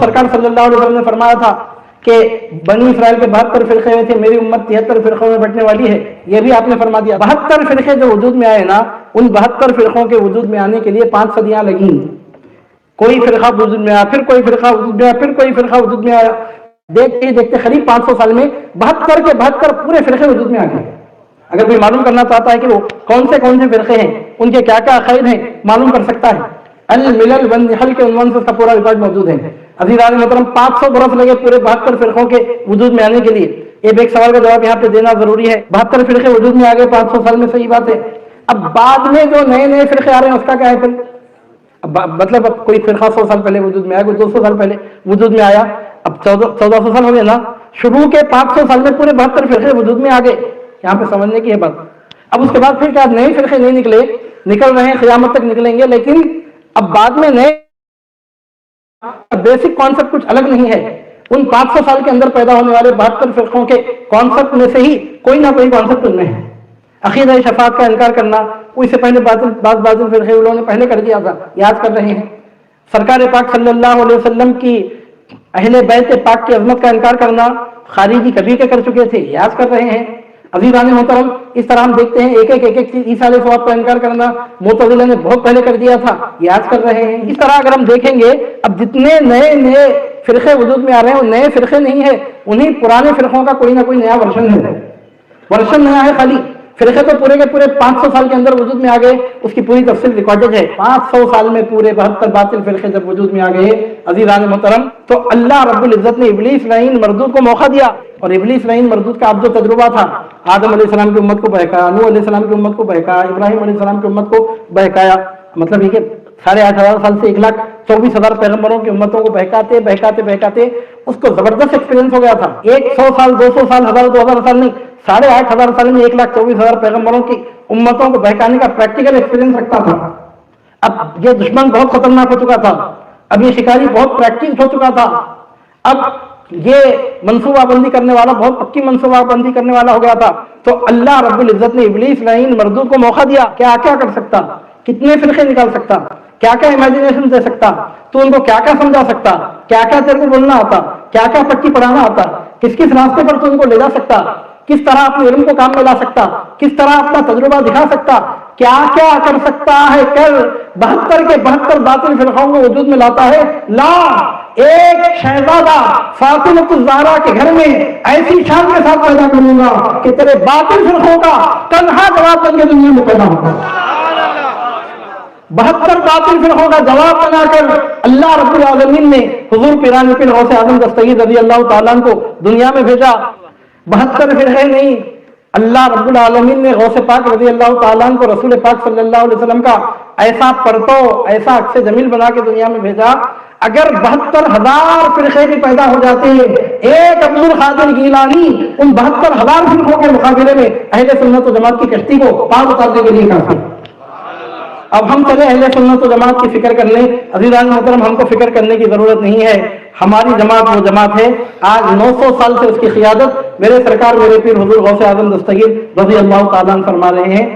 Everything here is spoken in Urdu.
سرکار صلی اللہ علیہ وسلم نے فرمایا تھا کہ بنی اسرائیل کے 72 فرقے ہوئے تھے، میری امت 73 فرقوں میں بٹنے والی ہے، یہ بھی آپ نے فرما دیا۔ 72 فرقے جو وجود میں آئے نا، ان 72 فرقوں کے وجود میں آنے کے لیے 5 صدیاں لگیں۔ کوئی فرقہ وجود میں آیا، پھر کوئی فرقہ وجود میں آیا، پھر کوئی فرقہ وجود میں آیا، دیکھتے ہی دیکھتے قریب 500 سال میں 72 کے 72 پورے فرقے وجود میں آ گئے۔ اگر کوئی معلوم کرنا چاہتا ہے کہ وہ کون سے فرقے ہیں، ان کے کیا کیا عقائد ہیں، معلوم کر سکتا ہے۔ الملل والنحل کے عنوان سے اس کا پورا ریکارڈ موجود ہے۔ عزیزان محترم، 500 برس لگے پورے 72 فرقوں کے وجود میں آنے کے لیے۔ ایک سوال کا جواب یہاں پہ دینا ضروری ہے۔ 72 فرقے وجود میں آ گئے 500 سال میں، صحیح بات ہے۔ اب بعد میں جو نئے فرقے آ رہے ہیں اس کا کیا ہے پھر؟ مطلب اب کوئی فرقہ 100 سال پہلے وجود میں آیا، کوئی 200 سال پہلے وجود میں آیا، اب 1400 سال ہو گئے نا۔ شروع کے 500 سال میں پورے 72 فرقے وجود میں آ گئے، یہاں پہ سمجھنے کی ہے بات۔ اب اس کے بعد پھر کیا نئے فرقے نہیں نکل رہے ہیں، قیامت تک نکلیں گے، لیکن اب بعد میں نئے بیسک کانسیپٹ کچھ الگ نہیں ہے۔ ان 500 سال کے اندر پیدا ہونے والے 72 فرقوں کے کانسیپٹ میں سے ہی کوئی نہ کوئی کانسیپٹ ان میں ہے۔ عقیدہ شفاعت کا انکار کرنا، اس سے پہلے بعض فرقے انہوں نے پہلے کر دیا تھا، یاد کر رہے ہیں۔ سرکار پاک صلی اللہ علیہ وسلم کی اہل بیت پاک کی عظمت کا انکار کرنا، خارجی کبھی کے کر چکے تھے، یاد کر رہے ہیں۔ عزیزان محترم، اس طرح ہم دیکھتے ہیں ایک چیز، عیسیٰ علیہ السلام کا انکار کرنا معتزلہ نے بہت پہلے کر دیا تھا، یاد کر رہے ہیں۔ اس طرح اگر ہم دیکھیں گے اب جتنے نئے فرقے وجود میں آ رہے ہیں وہ نئے فرقے نہیں ہے، انہیں پرانے فرقوں کا کوئی نہ کوئی نیا ورژن ہے، ورژن نیا ہے خالی۔ فرقے تو پورے کے پورے 500 سال کے اندر وجود میں آ گئے، اس کی پوری تفصیل ریکارڈڈ ہے۔ 500 سال میں پورے 72 باطل فرقے جب وجود میں آ گئے عزیزان محترم، تو اللہ رب العزت نے ابلیس لعین مردود کو موقع دیا، اور ابلیس لعین مردود کا اب جو تجربہ تھا، آدم علیہ السلام کی امت کو بہکایا، نوح علیہ السلام کی امت کو بہکایا، ابراہیم علیہ السلام کی امت کو بہکایا، مطلب یہ کہ 8,500 سال سے 1,24,000 پیغمبروں کی امتوں کو بہکاتے اس کو زبردست ایکسپیرینس ہو گیا تھا۔ 100 سال 200 سال 1000 2000 سال نہیں، 8,500 سال میں 1,24,000 پیغمبروں کی امتوں کو بہکانے کا پریکٹیکل ایکسپیرینس رکھتا تھا۔ اب یہ دشمن بہت خطرناک ہو چکا تھا، اب یہ شکاری بہت پریکٹس ہو چکا تھا، اب یہ منصوبہ بندی کرنے والا بہت پکی منصوبہ بندی کرنے والا ہو گیا تھا۔ تو اللہ رب العزت نے ابلیس لعین مردود کو موقع دیا، کیا کر سکتا، کتنے فرقے نکال سکتا، کیا امیجنیشن دے سکتا، تو ان کو کیا سمجھا سکتا، کیا تیرے کو بولنا آتا، کیا پٹی پڑھانا آتا، کس راستے پر تو ان کو لے جا سکتا، کس طرح اپنے علم کو کام میں لا سکتا، کس طرح اپنا تجربہ دکھا سکتا، کیا کر سکتا ہے، کر 72 کے 72 باطل فرقوں کو وجود میں لاتا ہے۔ لا، ایک شہزادہ فاطمہ الزہرا کے گھر میں ایسی شان کے ساتھ پیدا کروں گا کہ تیرے باطل فرقوں کا تنہا جواب بن کے دنیا میں پیدا ہوگا۔ 72 باطل فرقوں کا جواب بنا کر اللہ رب العالمین نے حضور پیران پیر غوث اعظم دستگیر رضی اللہ تعالیٰ عنہ کو دنیا میں بھیجا۔ 72 فرقے نہیں، اللہ رب العالمین نے غوث پاک رضی اللہ تعالیٰ عنہ کو رسول پاک صلی اللہ علیہ وسلم کا ایسا پرتو، ایسا عکس جمیل بنا کے دنیا میں بھیجا۔ اگر 72,000 فرقے بھی پیدا ہو جاتے ہیں، ایک عبد القادر گیلانی ان 72,000 فرقوں کے مقابلے میں اہل سنت و جماعت کی کشتی کو پار اتارنے کے لیے کافی۔ اب ہم چلے اہل سنت و جماعت کی فکر کر لیں۔ عزیزان محترم، ہم کو فکر کرنے کی ضرورت نہیں ہے، ہماری جماعت وہ جماعت ہے، آج 900 سال سے اس کی قیادت میرے سرکار میرے پیر حضور غوث اعظم دستگیر رضی اللہ تعالیٰ عنہ فرما رہے ہیں۔